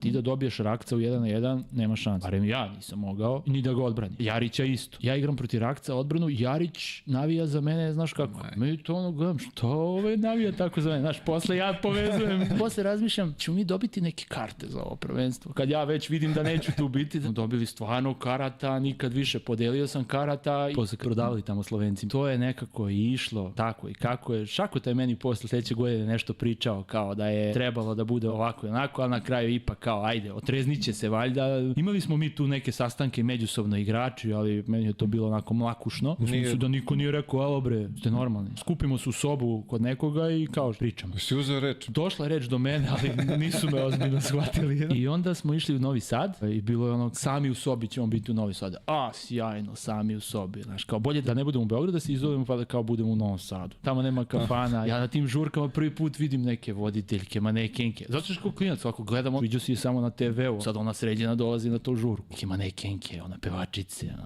Ti da dobiješ Rakca u 1-1, nema šanse. Barem ja nisam mogao, ni da ga odbrani. Jarića isto. Ja igram protiv Rakca odbranu, Jarić navija za mene, znaš kako. Me to ono gledam, što ovaj navija tako za mene? Znaš, posle ja povezujem. Posle razmišljam, ćemo mi dobiti neke karte za ovo prvenstvo. Kad ja već vidim da neću tu biti, dobili stvarno karata, nikad više podelio sam karata i posle prodavali tamo Slovenci. To je nekako išlo tako i kako je. Šako taj meni posle sledeće godine nešto pričao kao da je trebalo da bude ovako i onako, ali na kraju ipak kao ajde, otrezniće se valjda. Imali smo mi tu neke sastanke međusobno igrači, ali meni je to bilo onako mlakušno. U smislu da niko nije rekao, alo bre, ste normalni. Skupimo se u sobu kod nekoga i kao pričamo. Si uzeo reč? Došla reč do mene, ali nisu me ozbiljno shvatili. I onda smo išli u Novi Sad i bilo je ono, sami u sobi ćemo biti u Novi Sad. Sjajno, sami u sobi. Znaš, kao bolje da ne budemo u Beogradu, da se izolujemo pa da kao budemo u Novom Sadu. Tamo nema kafana. Ja na tim žurkama prvi put vidim neke voditeljke, manekenke. Zato što klinac, ovako gledamo, vidio si je samo na TV-u. Sad ona sređena dolazi na tu žurku. Neke manekenke, ona pevačice.